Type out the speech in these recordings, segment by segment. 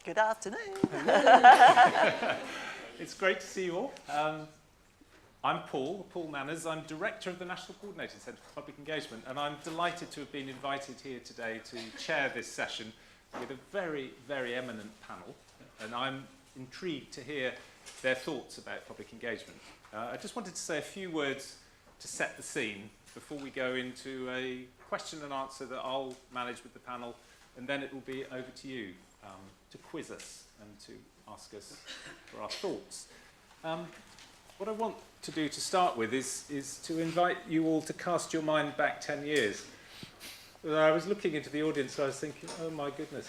Good afternoon. It's great to see you all. I'm Paul Manners. I'm Director of the National Coordinating Centre for Public Engagement, and I'm delighted to have been invited here today to chair this session with a very, very eminent panel, and I'm intrigued to hear their thoughts about public engagement. I just wanted to say a few words to set the scene before we go into a question and answer that I'll manage with the panel, and then it will be over to you to quiz us and to ask us for our thoughts. What I want to do to start with is to invite you all to cast your mind back 10 years. I was looking into the audience and I was thinking, oh my goodness,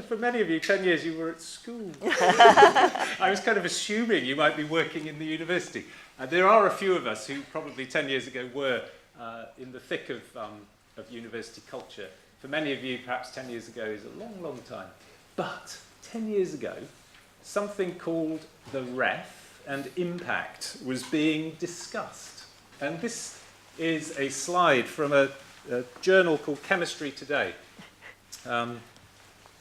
for many of you, 10 years you were at school. I was kind of assuming you might be working in the university. There are a few of us who probably 10 years ago were in the thick of university culture. For many of you, perhaps 10 years ago is a long, long time. But 10 years ago, something called the REF and impact was being discussed. And this is a slide from a journal called Chemistry Today.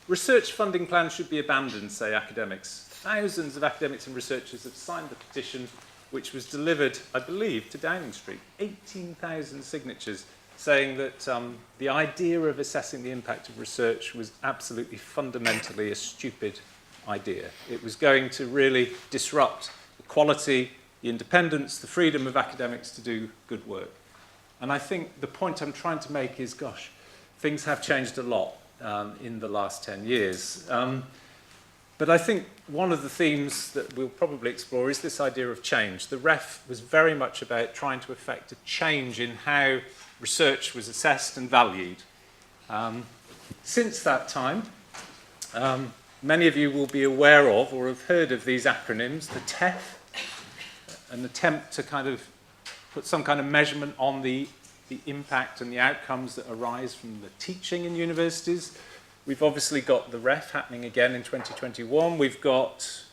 Research funding plans should be abandoned, say academics. Thousands of academics and researchers have signed the petition, which was delivered, I believe, to Downing Street. 18,000 signatures saying that the idea of assessing the impact of research was absolutely fundamentally a stupid idea. It was going to really disrupt the quality, the independence, the freedom of academics to do good work. And I think the point I'm trying to make is, gosh, things have changed a lot in the last 10 years. But I think one of the themes that we'll probably explore is this idea of change. The REF was very much about trying to effect a change in how research was assessed and valued. Since that time, many of you will be aware of or have heard of these acronyms, the TEF, an attempt to kind of put some kind of measurement on the impact and the outcomes that arise from the teaching in universities. We've obviously got the REF happening again in 2021. We've got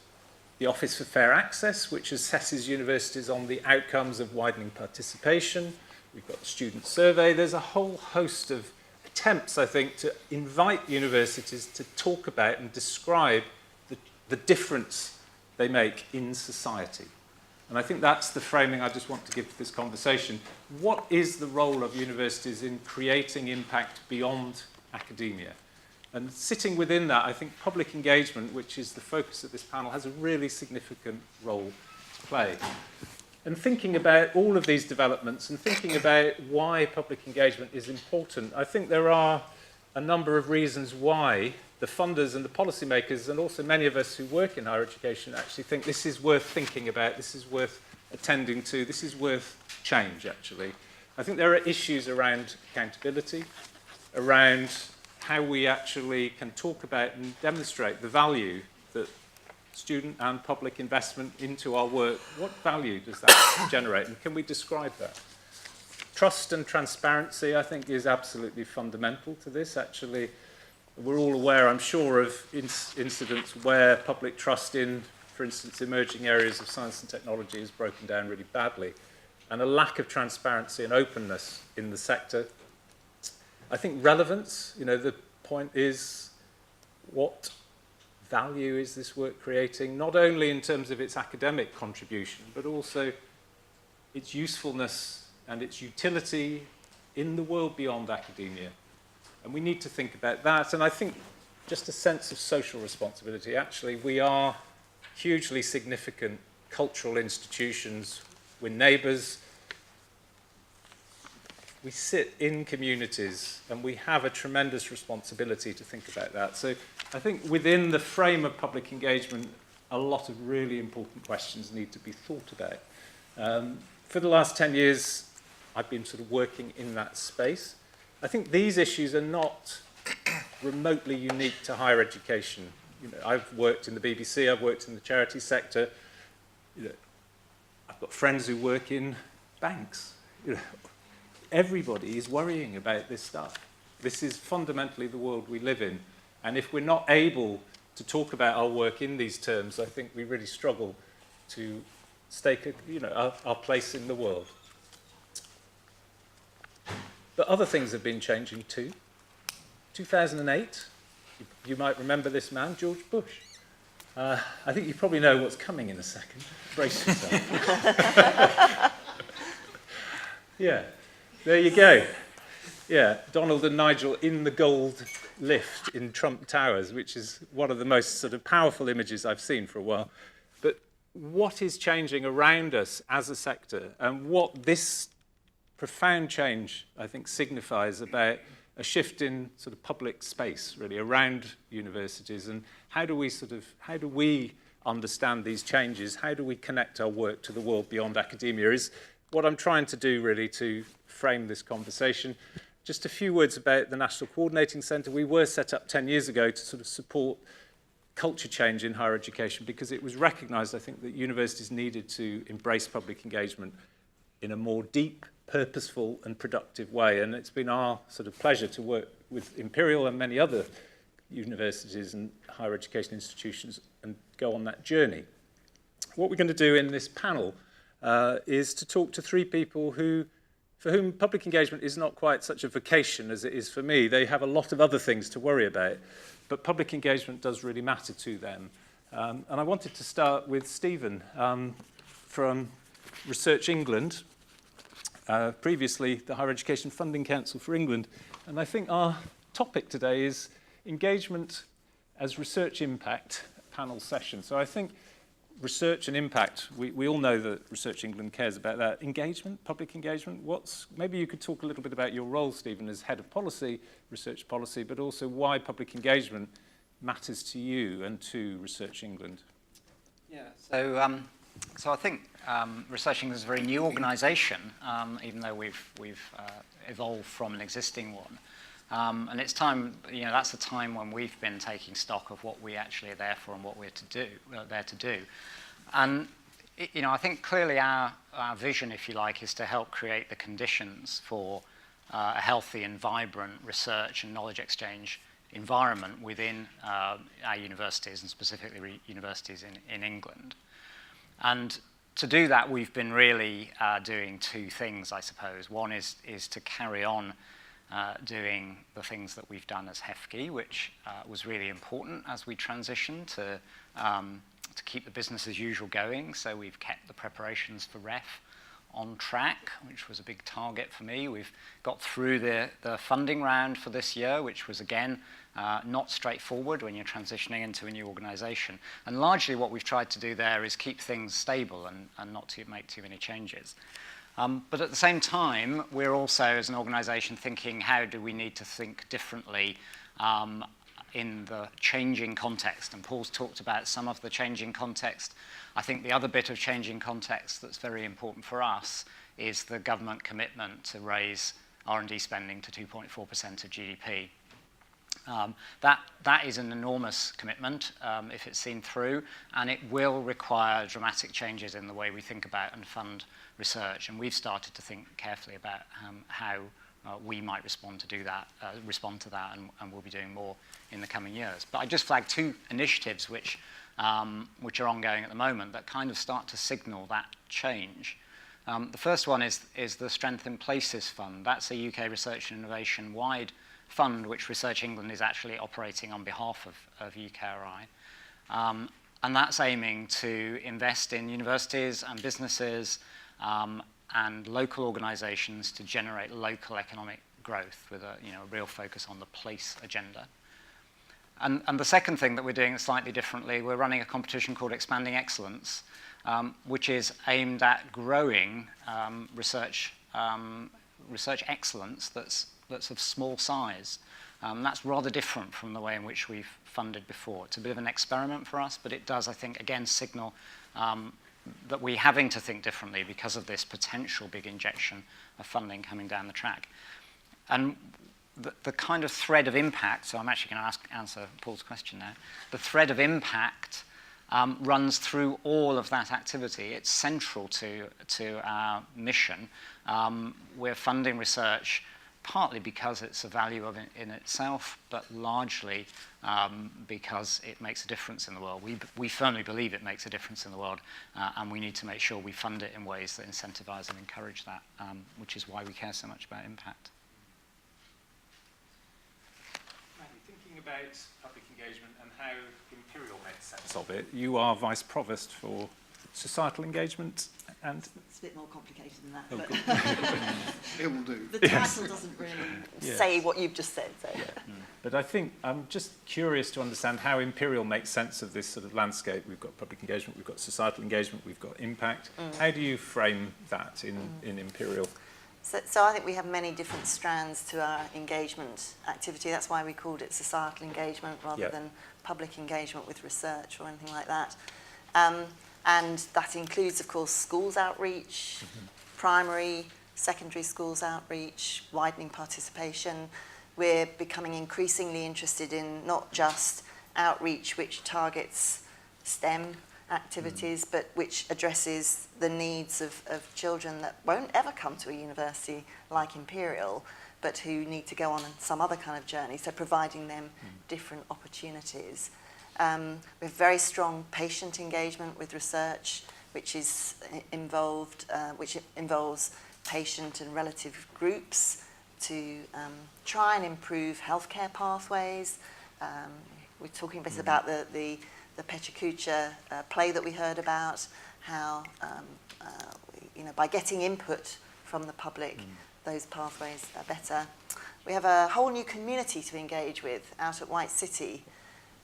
the Office for Fair Access, which assesses universities on the outcomes of widening participation. We've got the Student Survey. There's a whole host of attempts, I think, to invite universities to talk about and describe the difference they make in society. And I think that's the framing I just want to give to this conversation. What is the role of universities in creating impact beyond academia? And sitting within that, I think public engagement, which is the focus of this panel, has a really significant role to play. And thinking about all of these developments and thinking about why public engagement is important, I think there are a number of reasons why the funders and the policymakers, and also many of us who work in higher education, actually think this is worth thinking about, this is worth attending to, this is worth change, actually. I think there are issues around accountability, around how we actually can talk about and demonstrate the value that student and public investment into our work, what value does that generate, and can we describe that? Trust and transparency, I think, is absolutely fundamental to this. Actually, we're all aware, I'm sure, of incidents where public trust in, for instance, emerging areas of science and technology is broken down really badly, and a lack of transparency and openness in the sector. I think relevance, the point is, what value is this work creating, not only in terms of its academic contribution, but also its usefulness and its utility in the world beyond academia. And we need to think about that. And I think just a sense of social responsibility. Actually, we are hugely significant cultural institutions. We're neighbours. We sit in communities, and we have a tremendous responsibility to think about that. So I think within the frame of public engagement, a lot of really important questions need to be thought about. For the last 10 years, I've been sort of working in that space. I think these issues are not remotely unique to higher education. I've worked in the BBC, I've worked in the charity sector. I've got friends who work in banks. Everybody is worrying about this stuff. This is fundamentally the world we live in. And if we're not able to talk about our work in these terms, I think we really struggle to stake our place in the world. But other things have been changing too. 2008, You might remember this man, George Bush. I think you probably know what's coming in a second. Brace yourself. Yeah, there you go. Yeah, Donald and Nigel in the gold lift in Trump Towers, which is one of the most sort of powerful images I've seen for a while. But what is changing around us as a sector, and what this profound change, I think, signifies about a shift in sort of public space, really, around universities, and how do we understand these changes? How do we connect our work to the world beyond academia is what I'm trying to do, really, to frame this conversation. Just a few words about the National Coordinating Centre. We were set up 10 years ago to sort of support culture change in higher education because it was recognised, I think, that universities needed to embrace public engagement in a more deep, purposeful and productive way. And it's been our sort of pleasure to work with Imperial and many other universities and higher education institutions and go on that journey. What we're going to do in this panel is to talk to three people for whom public engagement is not quite such a vocation as it is for me. They have a lot of other things to worry about, but public engagement does really matter to them. And I wanted to start with Stephen from Research England, previously the Higher Education Funding Council for England. And I think our topic today is engagement as research impact panel session. So I think research and impact, we all know that Research England cares about that. Engagement, public engagement, maybe you could talk a little bit about your role, Stephen, as head of policy, research policy, but also why public engagement matters to you and to Research England. Yeah, so I think Research England is a very new organisation, even though we've evolved from an existing one. And it's time, that's the time when we've been taking stock of what we actually are there for and what we're there to do. And, I think clearly our vision, if you like, is to help create the conditions for a healthy and vibrant research and knowledge exchange environment within our universities, and specifically universities in England. And to do that, we've been really doing two things, I suppose. One is to carry on doing the things that we've done as HEFGE, which was really important as we transitioned to keep the business as usual going. So we've kept the preparations for REF on track, which was a big target for me. We've got through the funding round for this year, which was, again, not straightforward when you're transitioning into a new organisation. And largely what we've tried to do there is keep things stable and not to make too many changes. But at the same time, we're also, as an organisation, thinking how do we need to think differently in the changing context. And Paul's talked about some of the changing context. I think the other bit of changing context that's very important for us is the government commitment to raise R&D spending to 2.4% of GDP. That is an enormous commitment if it's seen through, and it will require dramatic changes in the way we think about and fund research. And we've started to think carefully about how we might respond to that, and we'll be doing more in the coming years. But I just flagged two initiatives which are ongoing at the moment that kind of start to signal that change. The first one is the Strength in Places Fund. That's a UK research and innovation-wide fund which Research England is actually operating on behalf of UKRI. And that's aiming to invest in universities and businesses and local organisations to generate local economic growth with a real focus on the place agenda. And the second thing that we're doing slightly differently, we're running a competition called Expanding Excellence, which is aimed at growing research excellence that's of small size. That's rather different from the way in which we've funded before. It's a bit of an experiment for us, but it does, I think, again, signal that we're having to think differently because of this potential big injection of funding coming down the track. And the kind of thread of impact, so I'm actually going to answer Paul's question now, the thread of impact runs through all of that activity. It's central to our mission. We're funding research partly because it's a value in itself, but largely because it makes a difference in the world. We firmly believe it makes a difference in the world, and we need to make sure we fund it in ways that incentivize and encourage that, which is why we care so much about impact. Maggie, thinking about about public engagement and how Imperial makes sense of it. You are Vice-Provost for Societal Engagement and... It's a bit more complicated than that. Oh, But It will do. the title doesn't really say what you've just said. So. Yeah. But I think I'm just curious to understand how Imperial makes sense of this sort of landscape. We've got public engagement, we've got societal engagement, we've got impact. How do you frame that in Imperial? So I think we have many different strands to our engagement activity. That's why we called it societal engagement rather than public engagement with research or anything like that. And that includes, of course, schools outreach, primary, secondary schools outreach, widening participation. We're becoming increasingly interested in not just outreach which targets STEM activities, but which addresses the needs of children that won't ever come to a university like Imperial, but who need to go on some other kind of journey, so providing them different opportunities. We have very strong patient engagement with research, which involves patient and relative groups to try and improve healthcare pathways. We're talking a bit about the Pechakucha play that we heard about, how by getting input from the public, those pathways are better. We have a whole new community to engage with out at White City,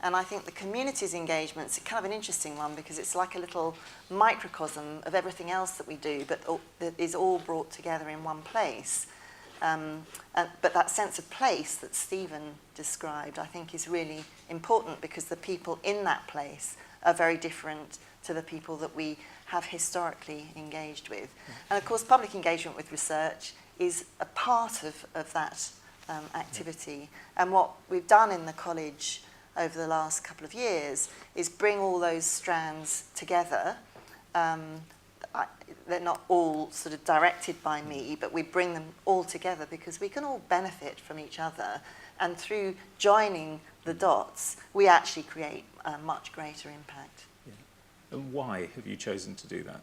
and I think the community's engagement's kind of an interesting one because it's like a little microcosm of everything else that we do, but that is all brought together in one place. But that sense of place that Stephen described, I think, is really important because the people in that place are very different to the people that we have historically engaged with. And of course, public engagement with research is a part of that activity. And what we've done in the college over the last couple of years is bring all those strands together. They're not all sort of directed by me, but we bring them all together because we can all benefit from each other. And through joining the dots, we actually create a much greater impact. Yeah. And why have you chosen to do that?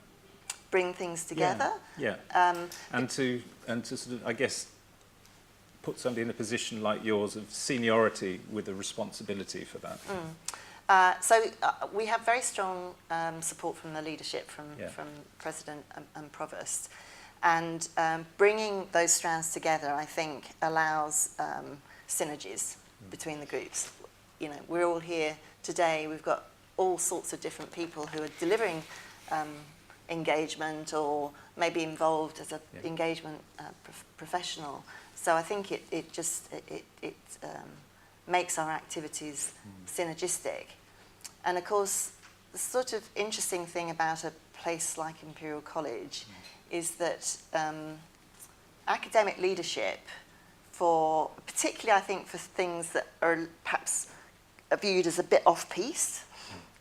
Bring things together. Yeah. And to sort of, I guess, put somebody in a position like yours of seniority with a responsibility for that. So we have very strong support from the leadership, from President and Provost. And bringing those strands together, I think, allows synergies between the groups. You know, we're all here today. We've got all sorts of different people who are delivering engagement or maybe involved as an engagement professional. So I think it just makes our activities synergistic. And of course, the sort of interesting thing about a place like Imperial College is that academic leadership, particularly I think for things that are perhaps viewed as a bit off-piste,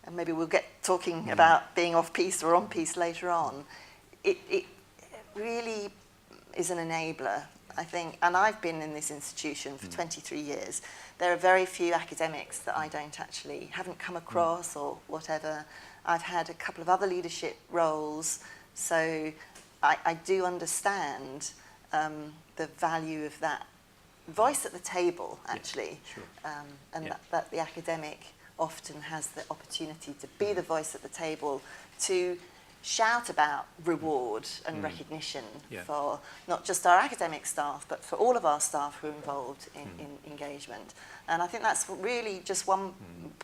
and maybe we'll get talking about being off-piste or on-piste later on, it really is an enabler, I think. And I've been in this institution for 23 years. There are very few academics that I haven't come across or whatever. I've had a couple of other leadership roles, so I do understand the value of that voice at the table, actually. That the academic often has the opportunity to be the voice at the table, to shout about reward and recognition for not just our academic staff, but for all of our staff who are involved in engagement. And I think that's really just one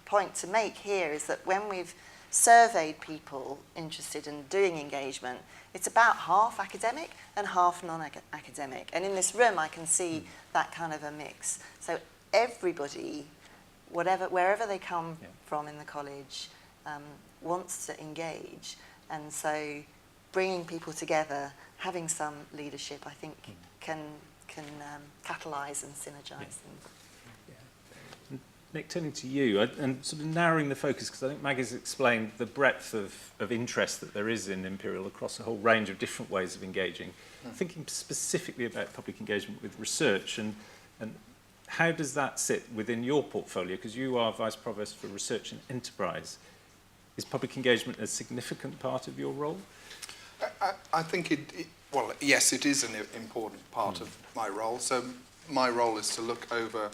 point to make here, is that when we've surveyed people interested in doing engagement, it's about half academic and half non-academic. And in this room, I can see that kind of a mix. So everybody, wherever they come from in the college, wants to engage. And so bringing people together, having some leadership, I think, can catalyse and synergise things. Nick, turning to you, and sort of narrowing the focus, because I think Maggie's explained the breadth of interest that there is in Imperial across a whole range of different ways of engaging. Thinking specifically about public engagement with research, and how does that sit within your portfolio? Because you are Vice-Provost for Research and Enterprise. Is public engagement a significant part of your role? I think well, yes, it is an important part of my role. So my role is to look over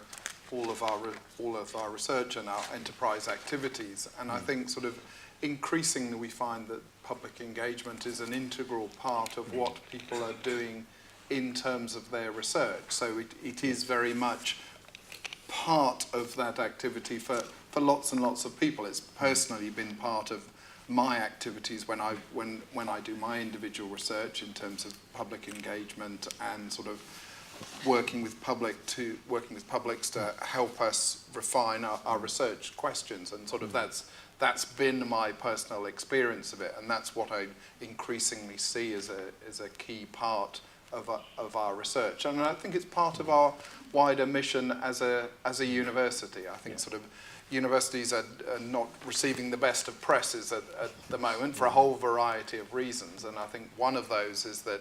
all of our research and our enterprise activities. And I think sort of increasingly we find that public engagement is an integral part of what people are doing in terms of their research. So it is very much part of that activity for lots and lots of people. It's personally been part of my activities when I do my individual research in terms of public engagement and sort of working with publics to help us refine our research questions, and sort of that's been my personal experience of it, and that's what I increasingly see as a key part of our research. And I think it's part of our wider mission as a university. I think sort of universities are not receiving the best of presses at the moment for a whole variety of reasons, and I think one of those is that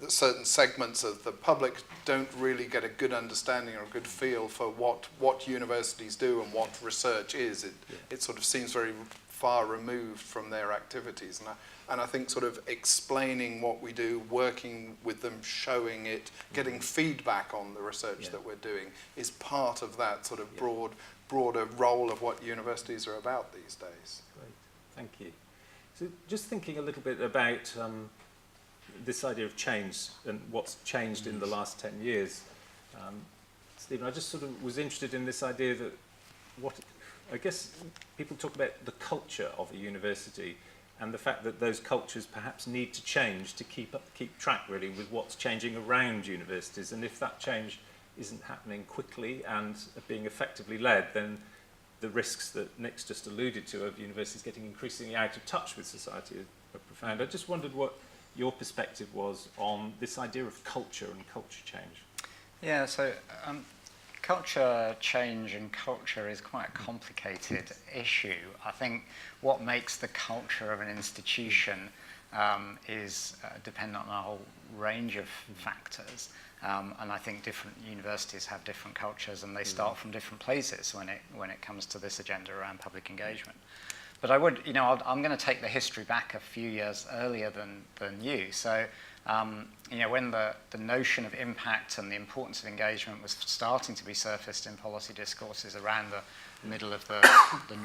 certain segments of the public don't really get a good understanding or a good feel for what universities do and what research is. It sort of seems very far removed from their activities, and I think sort of explaining what we do, working with them, showing it, getting feedback on the research that we're doing is part of that sort of broader role of what universities are about these days. Great, thank you. So just thinking a little bit about this idea of change and what's changed in the last 10 years. Stephen, I just sort of was interested in this idea that I guess people talk about the culture of a university and the fact that those cultures perhaps need to change to keep track really with what's changing around universities, and if that change isn't happening quickly and being effectively led, then the risks that Nick's just alluded to of universities getting increasingly out of touch with society are profound. I just wondered what your perspective was on this idea of culture and culture change. Yeah, so culture change and culture is quite a complicated issue. I think what makes the culture of an institution is dependent on a whole range of factors. And I think different universities have different cultures, and they start from different places when it comes to this agenda around public engagement. But I would, I'm going to take the history back a few years earlier than you. So, when the notion of impact and the importance of engagement was starting to be surfaced in policy discourses around the middle of the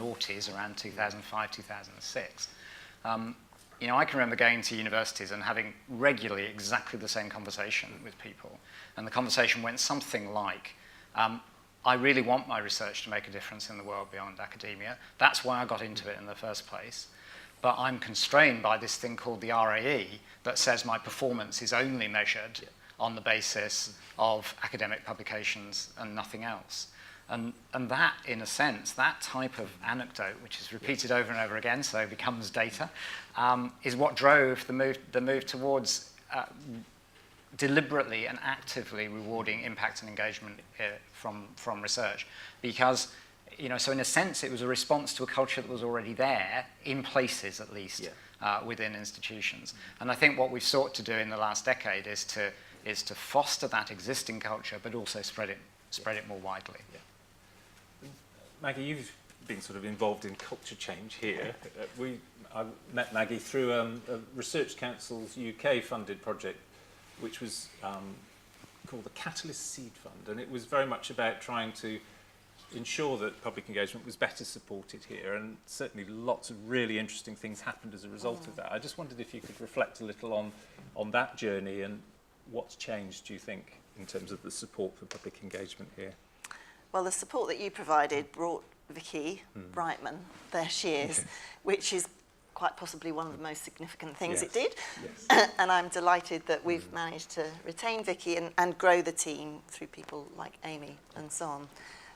noughties, around 2005, 2006, I can remember going to universities and having regularly exactly the same conversation with people. And the conversation went something like, I really want my research to make a difference in the world beyond academia. That's why I got into it in the first place. But I'm constrained by this thing called the RAE that says my performance is only measured on the basis of academic publications and nothing else. And that, in a sense, that type of anecdote, which is repeated over and over again, so becomes data, is what drove the move towards deliberately and actively rewarding impact and engagement from research. Because, so in a sense, it was a response to a culture that was already there, in places at least, within institutions. And I think what we've sought to do in the last decade is to foster that existing culture, but also spread it more widely. Yeah. Maggie, you've been sort of involved in culture change here. I met Maggie through a Research Council's UK funded project, which was called the Catalyst Seed Fund, and it was very much about trying to ensure that public engagement was better supported here, and certainly lots of really interesting things happened as a result of that. I just wondered if you could reflect a little on that journey and what's changed, do you think, in terms of the support for public engagement here? Well, the support that you provided brought Vicky Brightman, there she is, which is quite possibly one of the most significant things it did. Yes. And I'm delighted that we've managed to retain Vicky and grow the team through people like Amy and so on.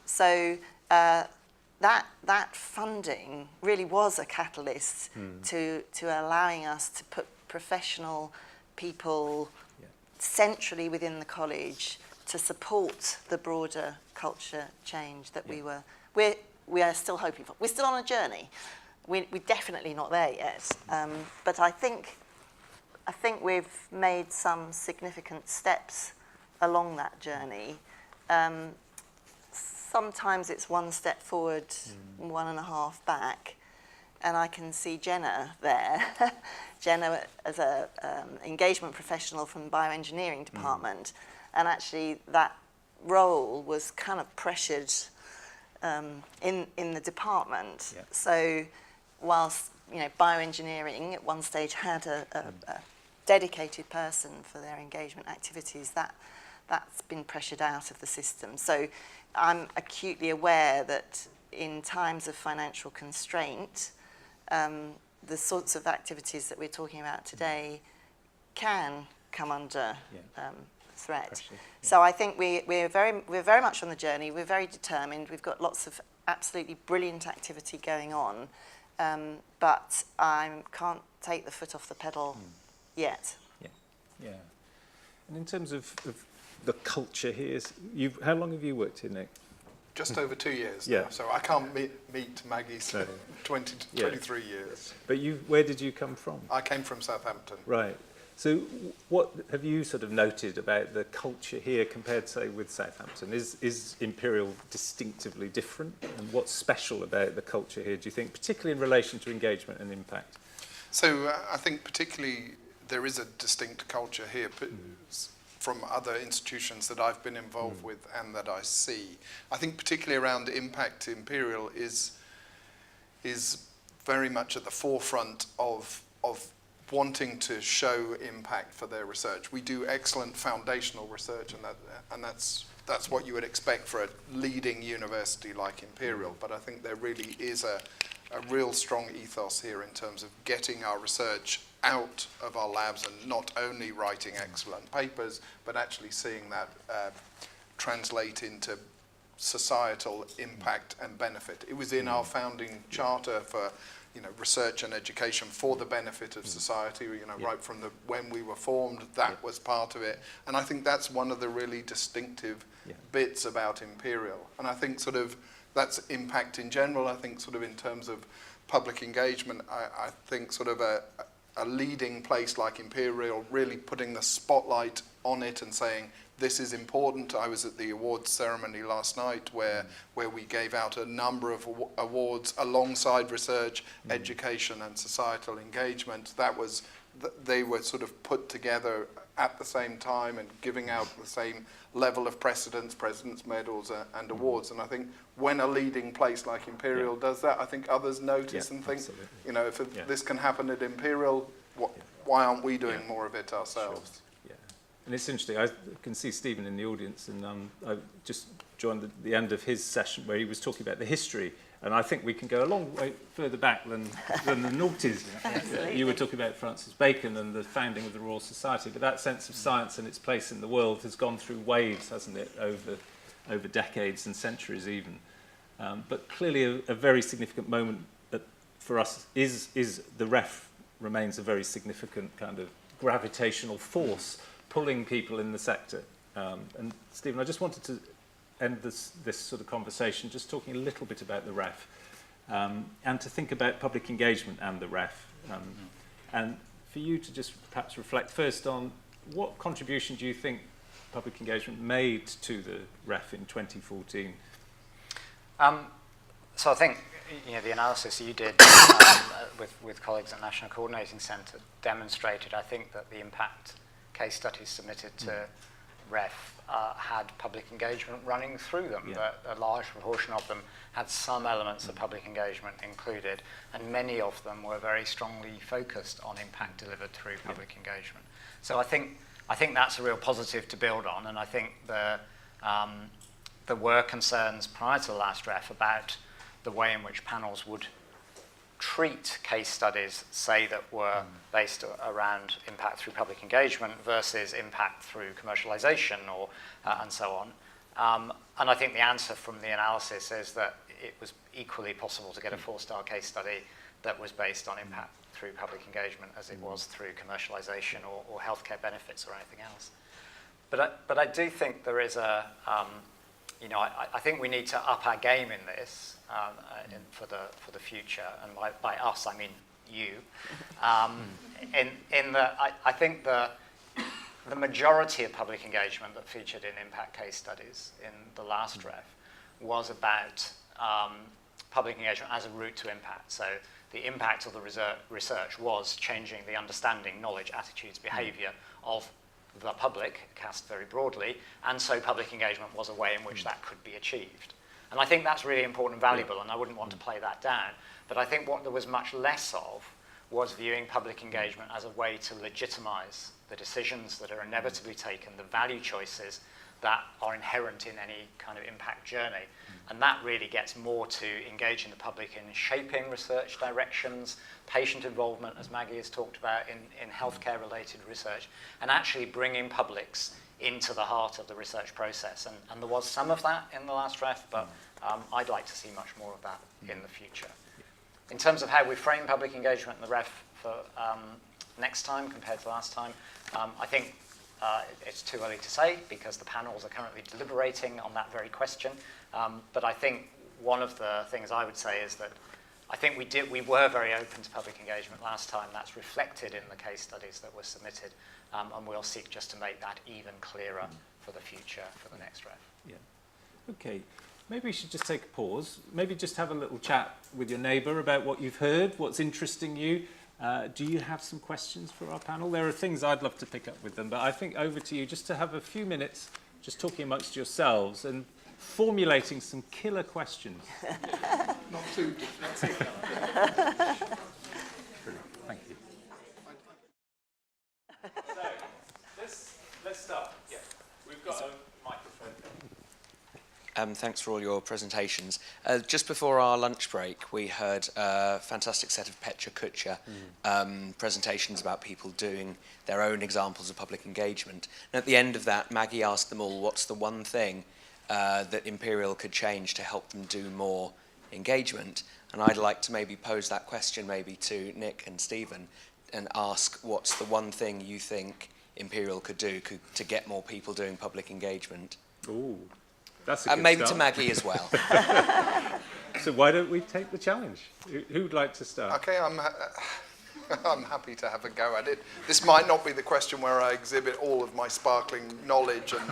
So that funding really was a catalyst to allowing us to put professional people centrally within the college to support the broader culture change that we are still hoping for. We're still on a journey. We're definitely not there yet, but I think we've made some significant steps along that journey. Sometimes it's one step forward, 1.5 back, and I can see Jenna there. Jenna as a engagement professional from the bioengineering department, and actually that role was kind of pressured in the department. Yeah. So whilst bioengineering at one stage had a dedicated person for their engagement activities, that's been pressured out of the system. So I'm acutely aware that in times of financial constraint, the sorts of activities that we're talking about today can come under threat. Pressure, yeah. So I think we're very much on the journey. We're very determined. We've got lots of absolutely brilliant activity going on, but I can't take the foot off the pedal yet. Yeah. And in terms of the culture here, how long have you worked here, Nick? Just over 2 years Yeah. now, so I can't meet Maggie's No. 23 years. But where did you come from? I came from Southampton. Right. So what have you sort of noted about the culture here compared, say, with Southampton? Is Imperial distinctively different? And what's special about the culture here, do you think, particularly in relation to engagement and impact? So I think particularly there is a distinct culture here from other institutions that I've been involved with and that I see. I think particularly around impact, Imperial is very much at the forefront of wanting to show impact for their research. We do excellent foundational research, and that's what you would expect for a leading university like Imperial. But I think there really is a real strong ethos here in terms of getting our research out of our labs and not only writing excellent papers, but actually seeing that translate into societal impact and benefit. It was in our founding charter for research and education for the benefit of society, right from when we were formed, that was part of it. And I think that's one of the really distinctive bits about Imperial. And I think sort of that's impact in general. I think sort of in terms of public engagement, I think sort of a leading place like Imperial really putting the spotlight on it and saying, this is important. I was at the awards ceremony last night where we gave out a number of awards alongside research, education and societal engagement. They were sort of put together at the same time and giving out the same level of precedence, President's Medals and awards. And I think when a leading place like Imperial does that, I think others notice and think, absolutely. If this can happen at Imperial, why aren't we doing more of it ourselves? Sure. And it's interesting, I can see Stephen in the audience, and I just joined the end of his session where he was talking about the history, and I think we can go a long way further back than the noughties. You were talking about Francis Bacon and the founding of the Royal Society, but that sense of science and its place in the world has gone through waves, hasn't it, over decades and centuries even. But clearly a very significant moment for us is the REF remains a very significant kind of gravitational force pulling people in the sector. And Stephen, I just wanted to end this sort of conversation just talking a little bit about the REF and to think about public engagement and the REF. And for you to just perhaps reflect first on what contribution do you think public engagement made to the REF in 2014? So I think the analysis you did with colleagues at National Coordinating Centre demonstrated, I think, that the impact case studies submitted to REF had public engagement running through them. That a large proportion of them had some elements of public engagement included, and many of them were very strongly focused on impact delivered through public engagement. So I think that's a real positive to build on, and I think there were concerns prior to the last REF about the way in which panels would treat case studies, say, that were based around impact through public engagement versus impact through commercialization or and so on. And I think the answer from the analysis is that it was equally possible to get a 4-star case study that was based on impact through public engagement as it was through commercialization or healthcare benefits or anything else. But I do think there is I think we need to up our game in this for the future, and by us I mean you. In that I think the majority of public engagement that featured in impact case studies in the last REF was about public engagement as a route to impact. So the impact of the research was changing the understanding, knowledge, attitudes, behaviour of the public, cast very broadly, and so public engagement was a way in which that could be achieved. And I think that's really important and valuable, and I wouldn't want to play that down. But I think what there was much less of was viewing public engagement as a way to legitimize the decisions that are inevitably taken, the value choices that are inherent in any kind of impact journey. And that really gets more to engaging the public in shaping research directions, patient involvement, as Maggie has talked about, in healthcare-related research, and actually bringing publics into the heart of the research process. And there was some of that in the last ref, but I'd like to see much more of that in the future. In terms of how we frame public engagement in the ref for next time compared to last time, I think it's too early to say because the panels are currently deliberating on that very question. But I think one of the things I would say is that I think we were very open to public engagement last time. That's reflected in the case studies that were submitted, and we'll seek just to make that even clearer for the future, for the next ref. Yeah. Okay. Maybe we should just take a pause. Maybe just have a little chat with your neighbour about what you've heard, what's interesting you. Do you have some questions for our panel? There are things I'd love to pick up with them, but I think over to you just to have a few minutes just talking amongst yourselves and formulating some killer questions. Not too difficult. Thank you. So, let's start. Yeah, we've got a microphone. Thanks for all your presentations. Just before our lunch break, we heard a fantastic set of Petra Kutcher presentations about people doing their own examples of public engagement. And at the end of that, Maggie asked them all, what's the one thing that Imperial could change to help them do more engagement? And I'd like to maybe pose that question maybe to Nick and Stephen and ask, what's the one thing you think Imperial could do to get more people doing public engagement? Ooh. That's a good maybe start. to Maggie as well. So why don't we take the challenge? Who'd like to start? Okay, I'm happy to have a go at it. This might not be the question where I exhibit all of my sparkling knowledge and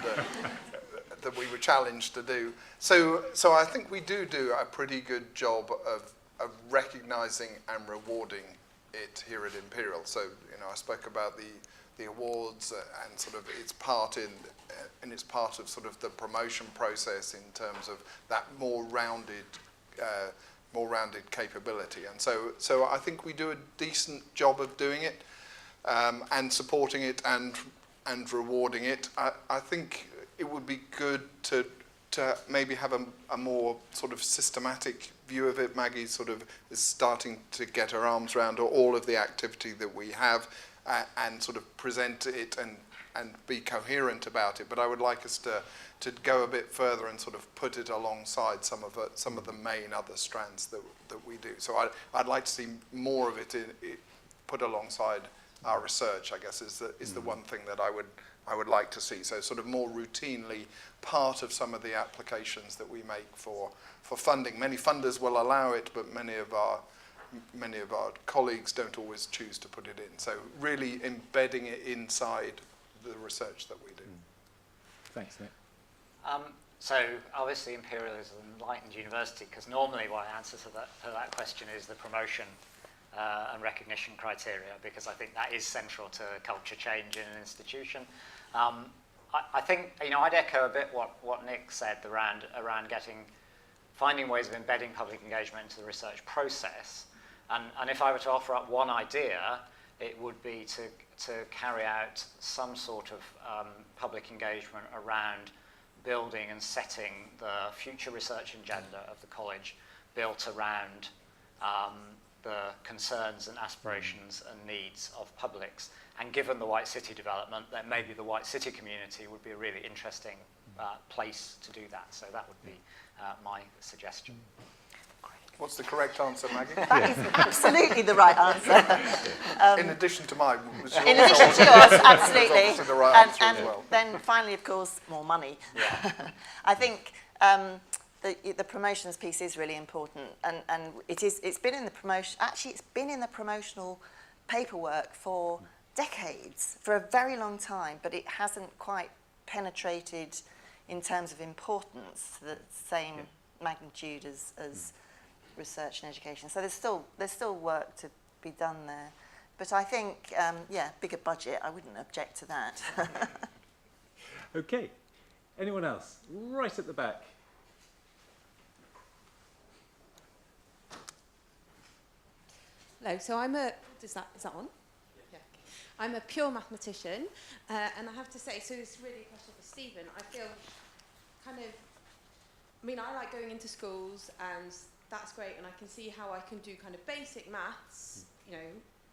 that we were challenged to do. So I think we do a pretty good job of recognising and rewarding it here at Imperial. So I spoke about the awards and sort of its part of sort of the promotion process in terms of that more rounded capability. And so I think we do a decent job of doing it and supporting it and rewarding it. I think it would be good to maybe have a more sort of systematic view of it. Maggie sort of is starting to get her arms around all of the activity that we have and sort of present it and be coherent about it. But I would like us to go a bit further and sort of put it alongside some of the main other strands that we do. So I'd like to see more of it put alongside our research, I guess, is the one thing that I would like to see. So sort of more routinely part of some of the applications that we make for funding. Many funders will allow it, but many of our colleagues don't always choose to put it in. So really embedding it inside the research that we do. Thanks, Nick. So obviously Imperial is an enlightened university because normally my answer to that question is the promotion and recognition criteria, because I think that is central to culture change in an institution. I think I'd echo a bit what Nick said around finding ways of embedding public engagement into the research process. And if I were to offer up one idea, it would be to carry out some sort of public engagement around building and setting the future research agenda of the college, built around the concerns and aspirations and needs of publics. And given the White City development, then maybe the White City community would be a really interesting place to do that. So that would be my suggestion. What's the correct answer, Maggie? That is absolutely the right answer. In addition to mine. In addition to yours, absolutely. Obviously the right answer and as well. then finally, of course, more money. Yeah. I think the promotions piece is really important, and it's been in the promotion. Actually, it's been in the promotional paperwork for decades, for a very long time, but it hasn't quite penetrated in terms of importance to the same magnitude as research and education. So there's still work to be done there. But I think, yeah, bigger budget, I wouldn't object to that. Okay. Anyone else? Right at the back. Hello, so is that on? Yeah. I'm a pure mathematician, and I have to say, so it's really a question for Stephen. I feel I like going into schools, and that's great, and I can see how I can do kind of basic maths,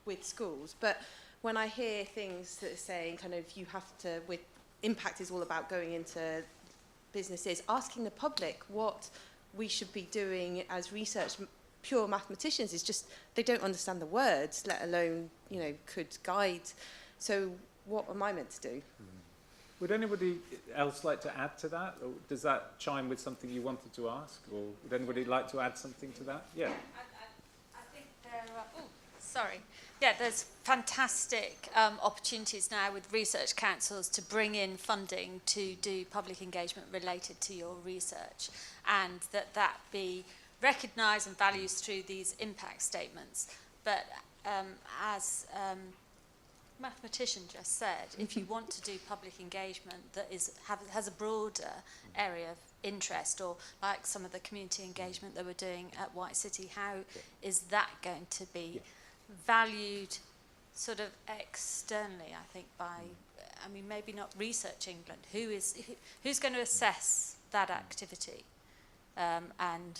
with schools. But when I hear things that are saying kind of you have to, with impact is all about going into businesses, asking the public what we should be doing as pure mathematicians is just, they don't understand the words, let alone, could guide. So what am I meant to do? Would anybody else like to add to that? Or does that chime with something you wanted to ask? Or would anybody like to add something to that? Yeah. I think there are, there's fantastic opportunities now with research councils to bring in funding to do public engagement related to your research, and that be recognised and valued through these impact statements. But as mathematician just said, if you want to do public engagement that has a broader area of interest, or like some of the community engagement that we're doing at White City, how is that going to be valued sort of externally, I think, by, maybe not Research England, who's going to assess that activity, and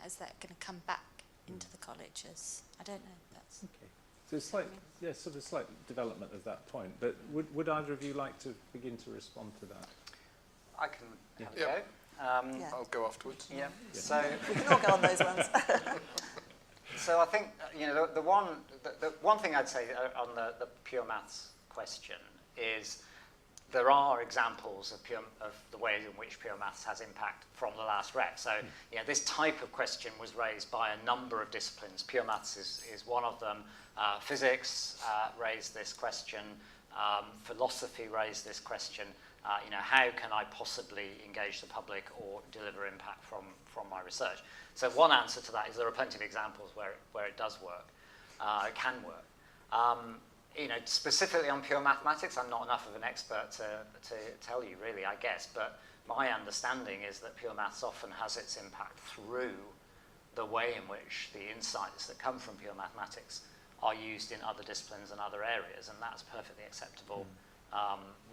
how's that going to come back into the colleges? I don't know. That's okay. So it's slight development of that point. But would either of you like to begin to respond to that? I can have a Yeah. go. Yeah. I'll go afterwards. Yeah. So, We can all go on those ones. so I think the one thing I'd say on the pure maths question is there are examples of the ways in which pure maths has impact from the last rep. So this type of question was raised by a number of disciplines. Pure maths is one of them. Physics raised this question. Philosophy raised this question. How can I possibly engage the public or deliver impact from my research? So one answer to that is there are plenty of examples where it does work, it can work. Specifically on pure mathematics, I'm not enough of an expert to tell you really, I guess, but my understanding is that pure maths often has its impact through the way in which the insights that come from pure mathematics are used in other disciplines and other areas, and that's a perfectly acceptable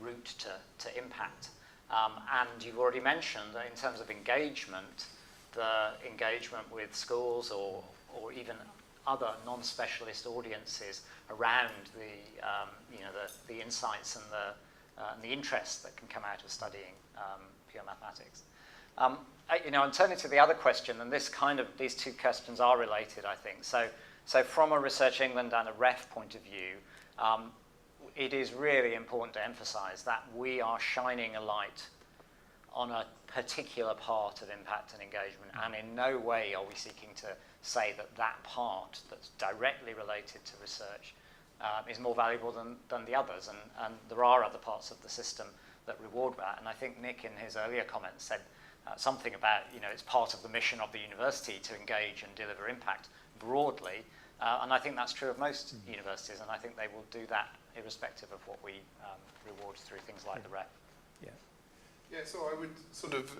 route to impact. And you've already mentioned that in terms of engagement, the engagement with schools or even other non-specialist audiences around the insights and the interest that can come out of studying pure mathematics. I'm turning to the other question, and these two questions are related, I think. So from a Research England and a REF point of view, it is really important to emphasise that we are shining a light on a particular part of impact and engagement, and in no way are we seeking to say that part that's directly related to research is more valuable than the others, and there are other parts of the system that reward that. And I think Nick in his earlier comments said something about, it's part of the mission of the university to engage and deliver impact broadly, and I think that's true of most universities, and I think they will do that irrespective of what we reward through things like the REP. Yeah, so I would sort of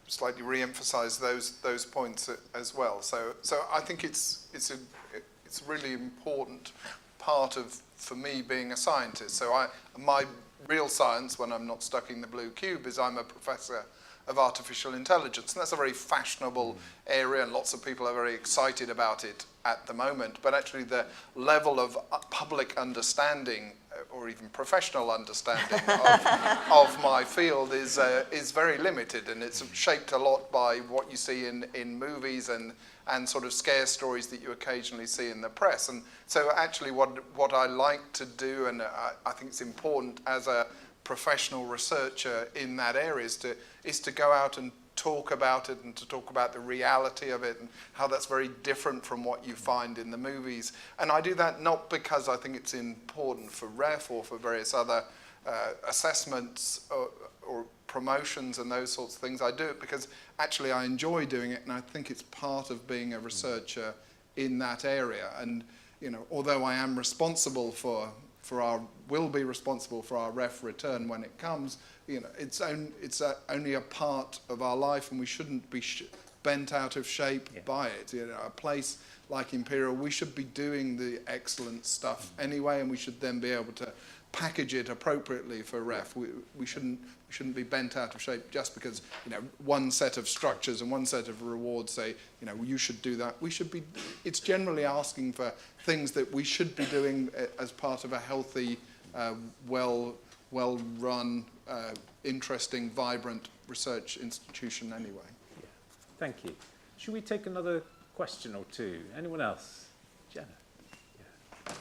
slightly re-emphasise those points as well. So I think it's a really important part of, for me, being a scientist. So my real science, when I'm not stuck in the blue cube, is I'm a professor of artificial intelligence, and that's a very fashionable area, and lots of people are very excited about it at the moment. But actually, the level of public understanding, or even professional understanding of my field is very limited, and it's shaped a lot by what you see in movies and sort of scare stories that you occasionally see in the press. And so actually what I like to do, and I think it's important as a professional researcher in that area, is to go out and talk about it, and to talk about the reality of it and how that's very different from what you find in the movies. And I do that not because I think it's important for REF or for various other assessments or promotions and those sorts of things. I do it because actually I enjoy doing it, and I think it's part of being a researcher in that area. And although I am responsible will be responsible for our ref return when it comes, it's only a part of our life, and we shouldn't be bent out of shape by it. A place like Imperial, we should be doing the excellent stuff anyway, and we should then be able to package it appropriately for ref. We shouldn't be bent out of shape just because one set of structures and one set of rewards say you should do that. It's generally asking for things that we should be doing as part of a healthy, well-run, interesting, vibrant research institution anyway. Yeah. Thank you. Should we take another question or two? Anyone else? Jenna? Yeah.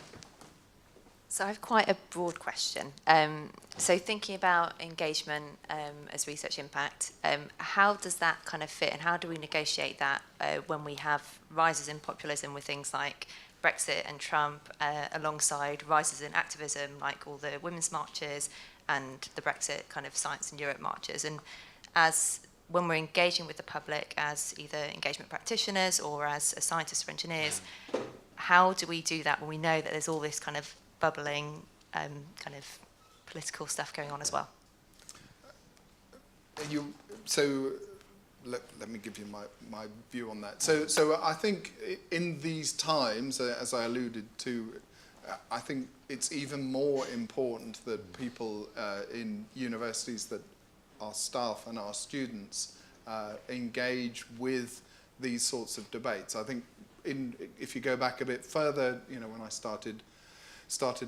So I have quite a broad question. So thinking about engagement as research impact, how does that kind of fit, and how do we negotiate that when we have rises in populism with things like Brexit and Trump, alongside rises in activism like all the women's marches and the Brexit kind of Science in Europe marches? And when we're engaging with the public as either engagement practitioners or as scientists or engineers, how do we do that when we know that there's all this kind of bubbling kind of political stuff going on as well? Let me give you my view on that. So I think in these times, as I alluded to, I think it's even more important that people in universities, that our staff and our students engage with these sorts of debates. I think if you go back a bit further, when I started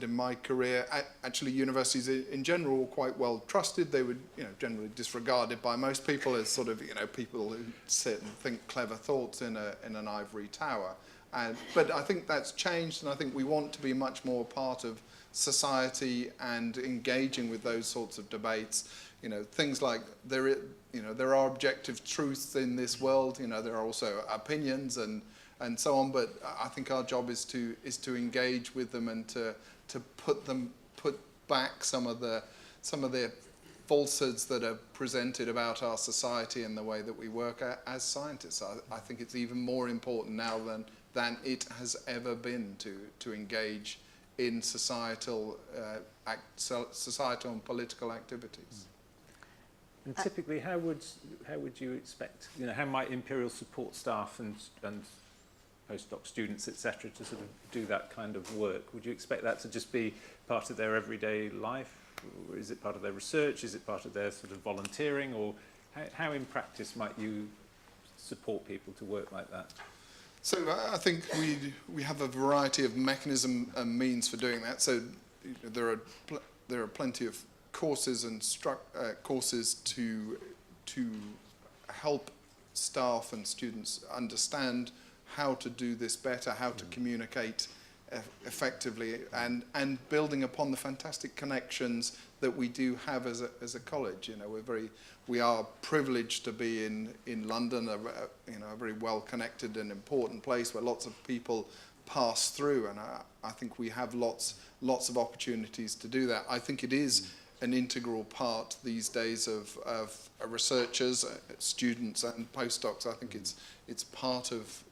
in my career, actually universities in general were quite well trusted. They were generally disregarded by most people as sort of people who sit and think clever thoughts in an ivory tower. But I think that's changed, and I think we want to be much more part of society and engaging with those sorts of debates. Things like there are objective truths in this world. There are also opinions and so on. But I think our job is to engage with them and to put back some of the falsehoods that are presented about our society and the way that we work as scientists. I think it's even more important now than it has ever been to engage in societal and political activities. And typically, how would you expect? How might Imperial support staff and postdoc students, etc., to sort of do that kind of work? Would you expect that to just be part of their everyday life? Or is it part of their research? Is it part of their sort of volunteering? Or how in practice might you support people to work like that? So I think we have a variety of mechanism and means for doing that. So there are plenty of courses and courses to help staff and students understand how to do this better, how to communicate effectively, and building upon the fantastic connections that we do have as a college. We are privileged to be in London, a very well connected and important place where lots of people pass through, and I think we have lots of opportunities to do that. I think it is an integral part these days of researchers, students and postdocs. I think it's part of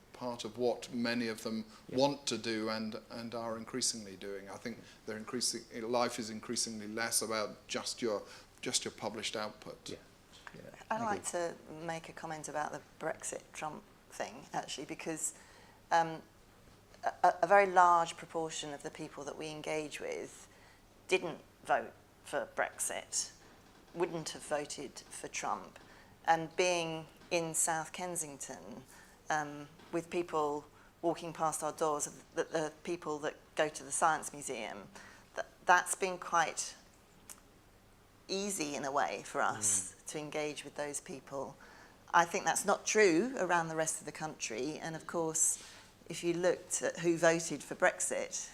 what many of them want to do and are increasingly doing. I think life is increasingly less about just your published output. Yeah. I'd like to make a comment about the Brexit-Trump thing, actually, because a very large proportion of the people that we engage with didn't vote for Brexit, wouldn't have voted for Trump. And being in South Kensington, with people walking past our doors, the people that go to the Science Museum, that's been quite easy in a way for us to engage with those people. I think that's not true around the rest of the country, and of course if you looked at who voted for Brexit,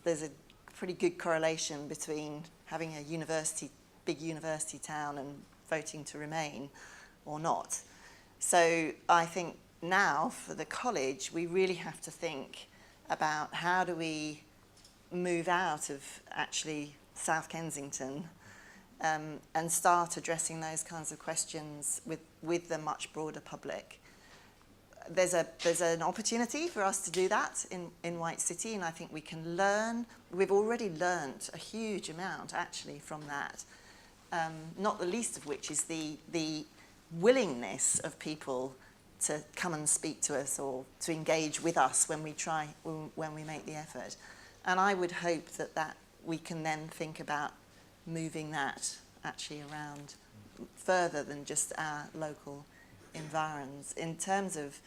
there's a pretty good correlation between having a big university town and voting to remain or not. So I think now for the college we really have to think about how do we move out of actually South Kensington and start addressing those kinds of questions with the much broader public. there's an opportunity for us to do that in White City, and I think we can learn. We've already learnt a huge amount actually from that. Not the least of which is the willingness of people to come and speak to us or to engage with us when we make the effort. And I would hope that we can then think about moving that actually around further than just our local environs. In terms of,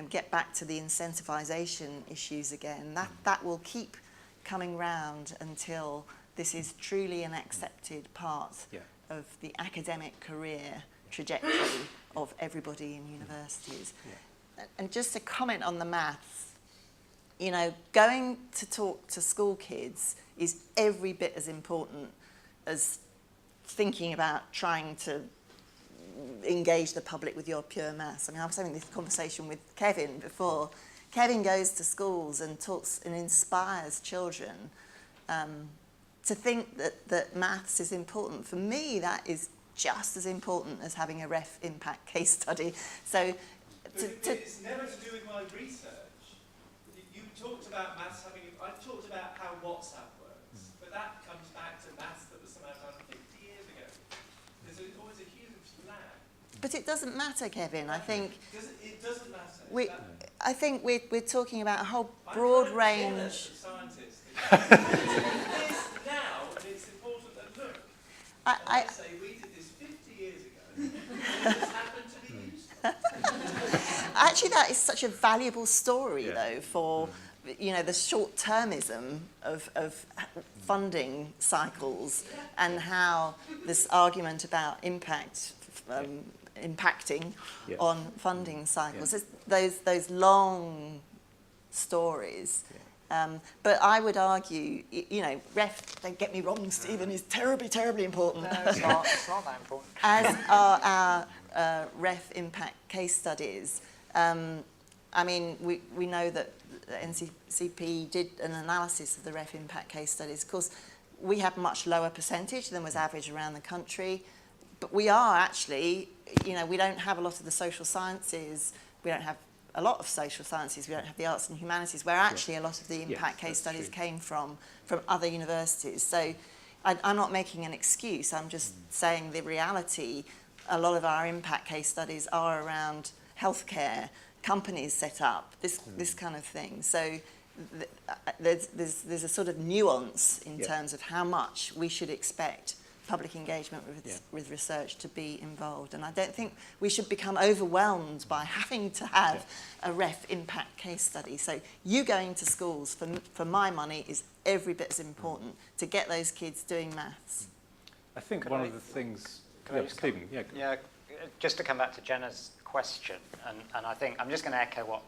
get back to the incentivisation issues again, that will keep coming round until this is truly an accepted part of the academic career trajectory of everybody in universities. And just to comment on the maths, going to talk to school kids is every bit as important as thinking about trying to engage the public with your pure maths. I mean, I was having this conversation with Kevin before. Kevin goes to schools and talks and inspires children to think that maths is important. For me, that is just as important as having a ref impact case study. So, it's never to do with my research. You talked about maths I talked about how WhatsApp works, but that comes back to maths that was somehow done 50 years ago. There's always a huge lag. But it doesn't matter, Kevin. I think It doesn't matter. I think we're talking about a whole broad range. Scientists. It is now, and it's important that look. I say we did this 50 years ago. It just happened to be useful. Actually, that is such a valuable story, though, for the short-termism of funding cycles and how this argument about impacting on funding cycles. It's those long stories. But I would argue, ref, don't get me wrong, Stephen, is terribly, terribly important. No, it's not that important. As are our ref impact case studies. I mean, we know that the NCCPE did an analysis of the ref impact case studies. Of course, we have much lower percentage than was average around the country. But we are actually, we don't have a lot of the social sciences. We don't have a lot of social sciences. We don't have the arts and humanities, where actually a lot of the impact case studies came from other universities. So I'm not making an excuse. I'm just saying the reality. A lot of our impact case studies are around healthcare, companies set up, this kind of thing. So there's a sort of nuance in terms of how much we should expect public engagement with research to be involved. And I don't think we should become overwhelmed by having to have a ref impact case study. So you going to schools, for my money, is every bit as important to get those kids doing maths. I think one of the things... Stephen, just to come back to Jenna's question, and I think I'm just going to echo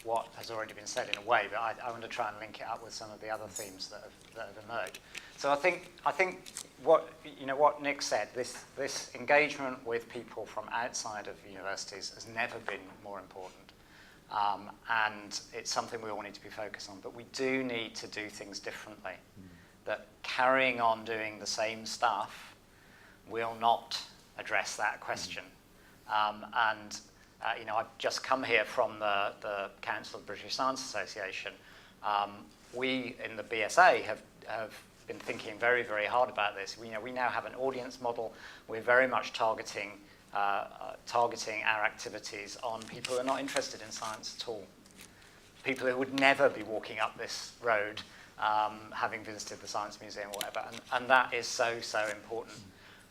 what has already been said in a way, but I want to try and link it up with some of the other themes that have emerged. So I think what Nick said, this engagement with people from outside of universities has never been more important, and it's something we all need to be focused on. But we do need to do things differently. That carrying on doing the same stuff will not address that question. I've just come here from the Council of British Science Association. We in the BSA have been thinking very, very hard about this. We now have an audience model. We're very much targeting our activities on people who are not interested in science at all. People who would never be walking up this road, having visited the Science Museum or whatever. And that is so, so important.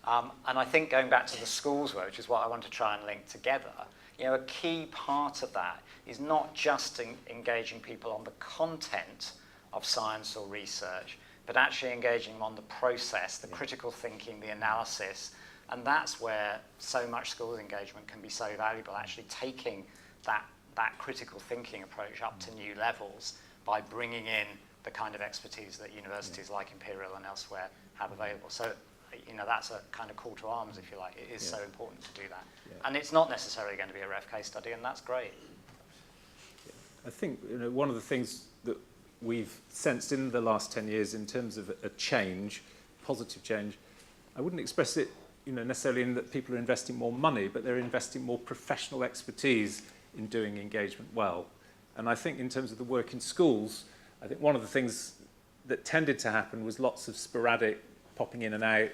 And I think going back to the schools work, which is what I want to try and link together, a key part of that is not just engaging people on the content of science or research, but actually engaging them on the process, the critical thinking, the analysis. And that's where so much schools engagement can be so valuable, actually taking that critical thinking approach up to new levels by bringing in the kind of expertise that universities like Imperial and elsewhere have available. So that's a kind of call to arms, if you like. It is so important to do that. And it's not necessarily going to be a ref case study, and that's great. I think one of the things that we've sensed in the last 10 years in terms of a change, positive change, I wouldn't express it necessarily in that people are investing more money, but they're investing more professional expertise in doing engagement well. And I think in terms of the work in schools, I think one of the things that tended to happen was lots of sporadic popping in and out,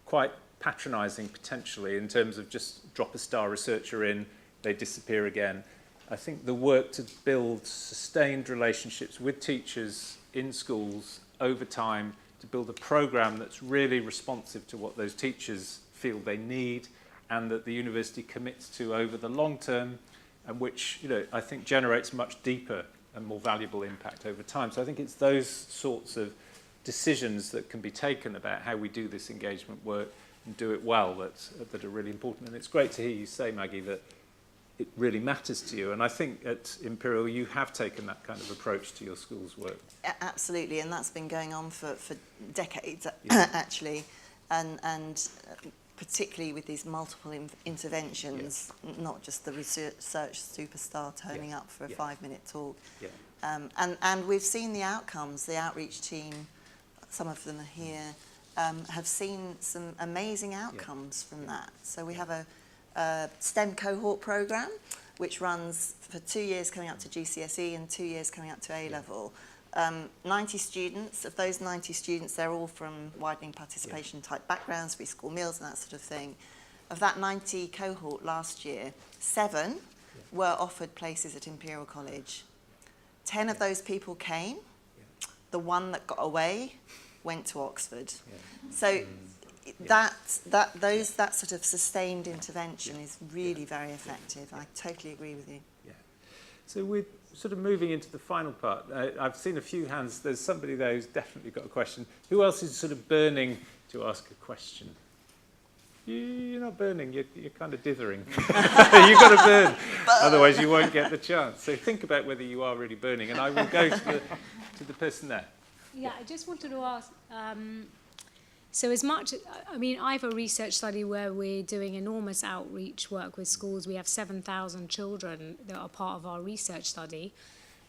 quite patronising potentially in terms of just drop a star researcher in, they disappear again. I think the work to build sustained relationships with teachers in schools over time, to build a programme that's really responsive to what those teachers feel they need and that the university commits to over the long term, and which, you know, I think generates much deeper and more valuable impact over time. So I think it's those sorts of decisions that can be taken about how we do this engagement work and do it well that are really important. And it's great to hear you say, Maggie, that it really matters to you. And I think at Imperial you have taken that kind of approach to your school's work. Absolutely, and that's been going on for decades, Yeah. actually. And particularly with these multiple interventions, not just the research superstar turning up for a 5-minute talk. Yeah. And we've seen the outcomes. The outreach team, some of them are here, have seen some amazing outcomes from that. So we have a STEM cohort programme, which runs for 2 years coming up to GCSE and 2 years coming up to A-level. 90 students. Of those 90 students, they're all from widening participation type backgrounds, free school meals and that sort of thing. Of that 90 cohort last year, 7 were offered places at Imperial College. 10 of those people came. The one that got away went to Oxford. So that sort of sustained intervention is really very effective. I totally agree with you. Yeah. So we're sort of moving into the final part. I've seen a few hands. There's somebody there who's definitely got a question. Who else is sort of burning to ask a question? You're not burning, you're kind of dithering. You've got to burn, otherwise you won't get the chance. So think about whether you are really burning, and I will go to the person there. Yeah, I just wanted to ask, so as much, I mean, I have a research study where we're doing enormous outreach work with schools. We have 7,000 children that are part of our research study.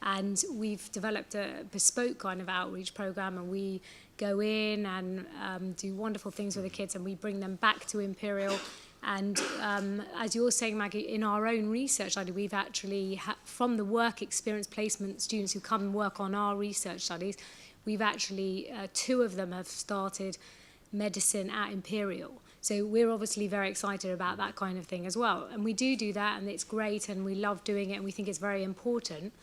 And we've developed a bespoke kind of outreach program, and we go in and do wonderful things with the kids, and we bring them back to Imperial. And as you're saying, Maggie, in our own research study, we've actually, from the work experience placement students who come and work on our research studies, we've actually, 2 of them have started medicine at Imperial. So we're obviously very excited about that kind of thing as well. And we do that, and it's great, and we love doing it, and we think it's very important.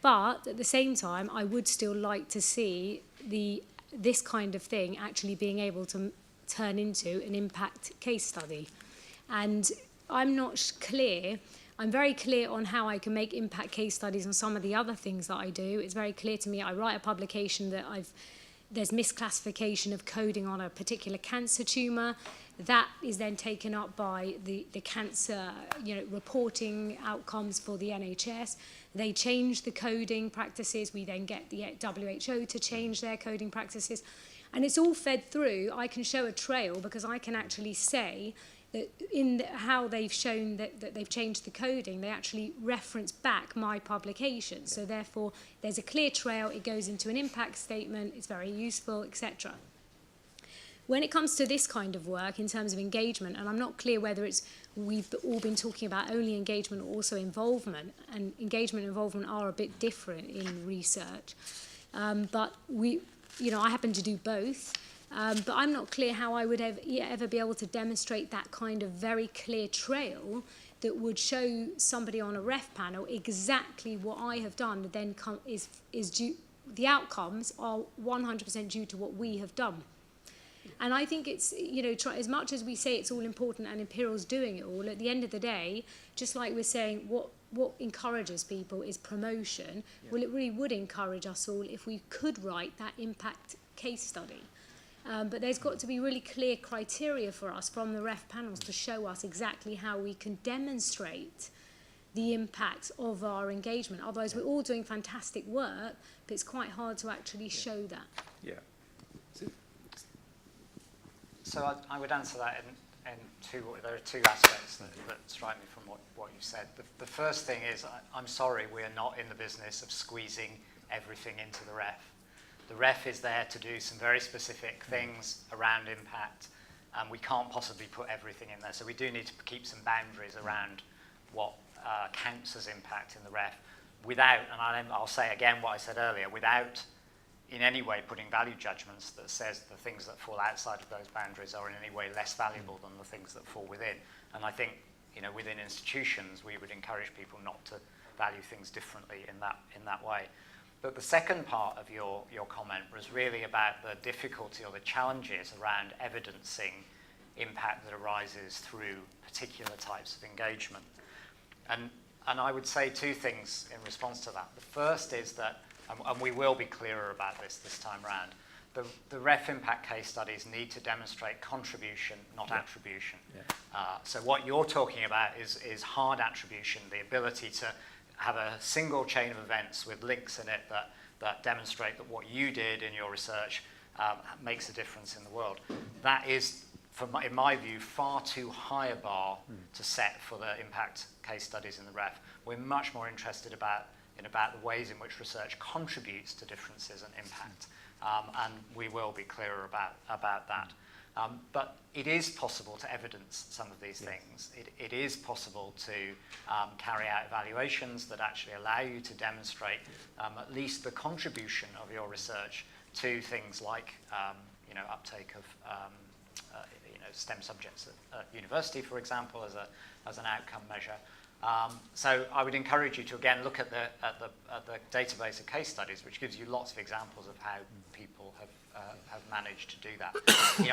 But at the same time, I would still like to see this kind of thing actually being able to turn into an impact case study. And I'm not clear. I'm very clear on how I can make impact case studies on some of the other things that I do. It's very clear to me. I write a publication that there's misclassification of coding on a particular cancer tumour. That is then taken up by the cancer, reporting outcomes for the NHS. They change the coding practices. We then get the WHO to change their coding practices. And it's all fed through. I can show a trail because I can actually say that how they've shown that they've changed the coding, they actually reference back my publication. So therefore, there's a clear trail. It goes into an impact statement. It's very useful, etc. When it comes to this kind of work in terms of engagement, and I'm not clear whether we've all been talking about only engagement or also involvement, and engagement and involvement are a bit different in research. But I happen to do both. But I'm not clear how I would ever be able to demonstrate that kind of very clear trail that would show somebody on a ref panel exactly what I have done. Then is due. The outcomes are 100% due to what we have done. And I think it's, as much as we say it's all important and Imperial's doing it all, at the end of the day, just like we're saying, what encourages people is promotion. Yeah. Well, it really would encourage us all if we could write that impact case study. But there's got to be really clear criteria for us from the ref panels to show us exactly how we can demonstrate the impact of our engagement. Otherwise, we're all doing fantastic work, but it's quite hard to actually show that. Yeah. So I would answer that in there are 2 aspects that strike me from what you said. The first thing is, I'm sorry, we are not in the business of squeezing everything into the ref. The ref is there to do some very specific things around impact, and we can't possibly put everything in there. So we do need to keep some boundaries around what counts as impact in the ref without, and I'll say again what I said earlier, without in any way putting value judgments that says the things that fall outside of those boundaries are in any way less valuable than the things that fall within. And I think, you know, within institutions, we would encourage people not to value things differently in that way. But the second part of your comment was really about the difficulty or the challenges around evidencing impact that arises through particular types of engagement. And I would say two things in response to that. The first is that, and we will be clearer about this time round, the ref impact case studies need to demonstrate contribution, not attribution. So what you're talking about is hard attribution, the ability to have a single chain of events with links in it that demonstrate that what you did in your research makes a difference in the world. That is, in my view, far too high a bar to set for the impact case studies in the ref. We're much more interested about the ways in which research contributes to differences and impact. And we will be clearer about that. But it is possible to evidence some of these things. It is possible to carry out evaluations that actually allow you to demonstrate at least the contribution of your research to things like uptake of STEM subjects at university, for example, as an outcome measure. So I would encourage you to again look at the database of case studies, which gives you lots of examples of how people have managed to do that.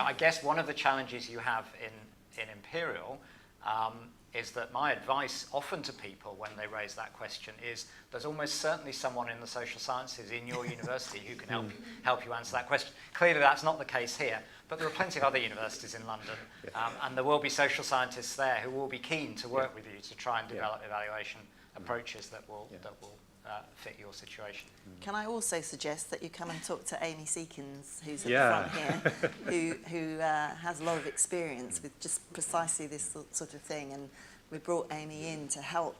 I guess one of the challenges you have in Imperial is that my advice often to people when they raise that question is there's almost certainly someone in the social sciences in your university who can help you answer that question. Clearly that's not the case here, but there are plenty of other universities in London, and there will be social scientists there who will be keen to work with you to try and develop evaluation approaches that will fit your situation. Can I also suggest that you come and talk to Amy Seekins, who's at the front here, who has a lot of experience with just precisely this sort of thing, and we brought Amy in to help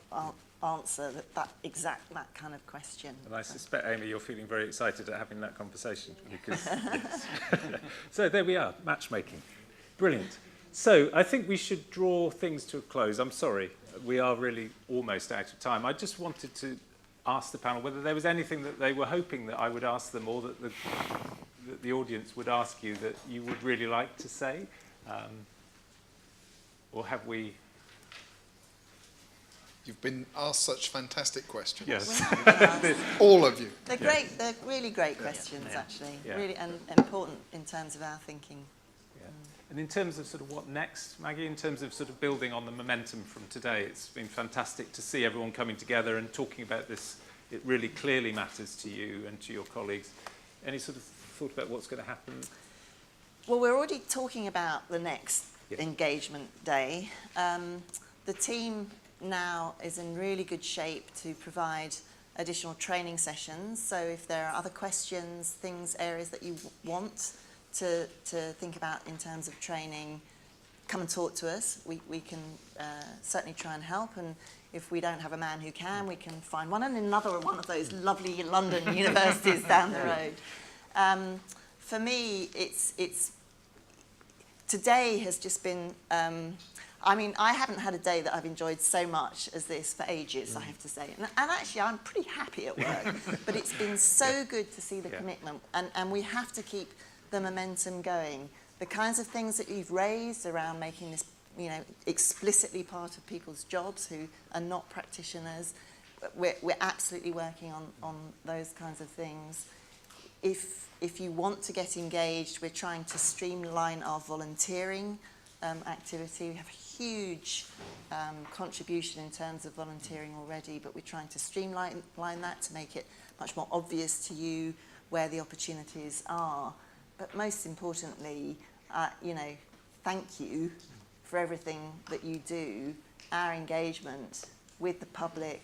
answer that kind of question. And I suspect, Amy, you're feeling very excited at having that conversation because So there we are, matchmaking. Brilliant. So I think we should draw things to a close. I'm sorry, we are really almost out of time. I just wanted to ask the panel whether there was anything that they were hoping that I would ask them or that the audience would ask you that you would really like to say. Or have we... You've been asked such fantastic questions. Yes. All of you. They're great. They're really great questions, actually. Really and important in terms of our thinking. And in terms of sort of what next, Maggie, in terms of sort of building on the momentum from today, it's been fantastic to see everyone coming together and talking about this. It really clearly matters to you and to your colleagues. Any sort of thought about what's going to happen? Well, we're already talking about the next engagement day. The team now is in really good shape to provide additional training sessions. So if there are other questions, areas that you want to think about in terms of training, come and talk to us. We can certainly try and help, and if we don't have a man who can, we can find one in another one of those lovely London universities down the road. For me, it's today has just been, I haven't had a day that I've enjoyed so much as this for ages, I have to say. And actually, I'm pretty happy at work, but it's been so good to see the commitment, and we have to keep the momentum going. The kinds of things that you've raised around making this, explicitly part of people's jobs who are not practitioners, we're absolutely working on those kinds of things. If you want to get engaged, we're trying to streamline our volunteering activity. We have a huge contribution in terms of volunteering already, but we're trying to streamline that to make it much more obvious to you where the opportunities are. But most importantly, thank you for everything that you do. Our engagement with the public,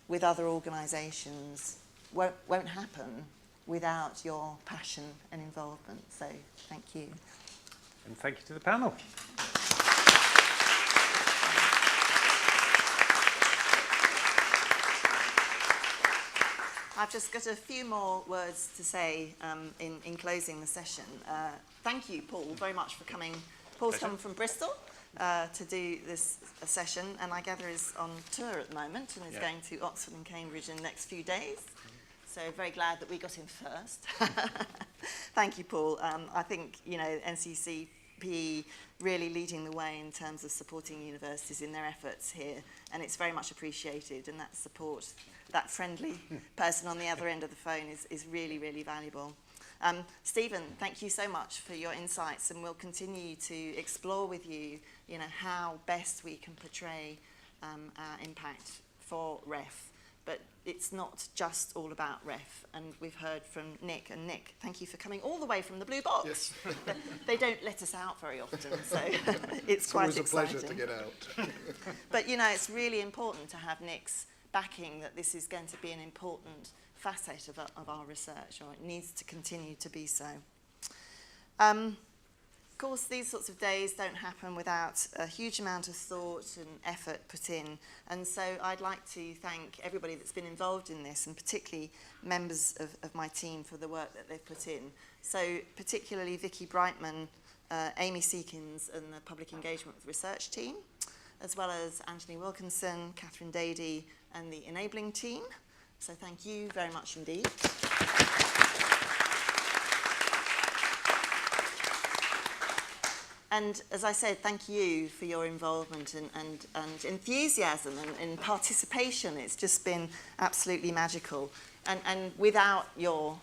with other organisations, won't happen without your passion and involvement. So thank you. And thank you to the panel. I've just got a few more words to say in closing the session. Thank you, Paul, very much for coming. Paul's come from Bristol, to do this session, and I gather is on tour at the moment and is going to Oxford and Cambridge in the next few days. So very glad that we got him first. Thank you, Paul. I think, you know, NCCPE really leading the way in terms of supporting universities in their efforts here, and it's very much appreciated, and that support, that friendly person on the other end of the phone is really, really valuable. Stephen, thank you so much for your insights, and we'll continue to explore with you, you know, how best we can portray our impact for REF. But it's not just all about REF, and we've heard from Nick. And Nick, thank you for coming all the way from the Blue Box. Yes. They don't let us out very often, so it's quite exciting. It's always a pleasure to get out. But, you know, it's really important to have Nick's backing that this is going to be an important facet of our research, or it needs to continue to be so. Of course, these sorts of days don't happen without a huge amount of thought and effort put in, and so I'd like to thank everybody that's been involved in this, and particularly members of my team for the work that they've put in. So particularly Vicky Brightman, Amy Seekins and the Public Engagement with Research team, as well as Anthony Wilkinson, Catherine Dady and the Enabling team. So thank you very much indeed. And as I said, thank you for your involvement and enthusiasm and participation. It's just been absolutely magical. And without your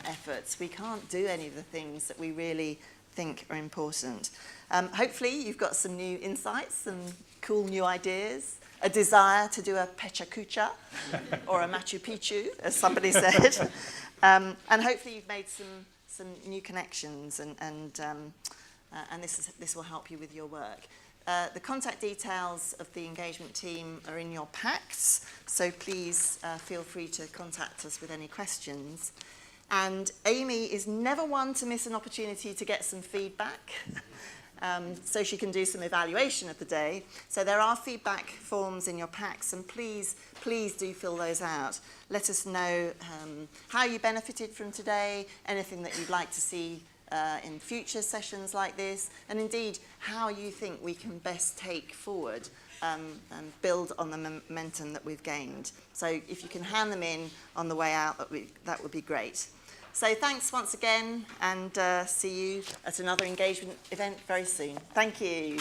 efforts, we can't do any of the things that we really think are important. Hopefully you've got some new insights, some cool new ideas, a desire to do a Pecha Kucha or a Machu Picchu, as somebody said. And hopefully you've made some new connections, and this will help you with your work. The contact details of the engagement team are in your packs, so please feel free to contact us with any questions. And Amy is never one to miss an opportunity to get some feedback, so she can do some evaluation of the day. So there are feedback forms in your packs, and please do fill those out. Let us know how you benefited from today, anything that you'd like to see in future sessions like this, and indeed how you think we can best take forward and build on the momentum that we've gained. So if you can hand them in on the way out, that would be great. So thanks once again, and see you at another engagement event very soon. Thank you.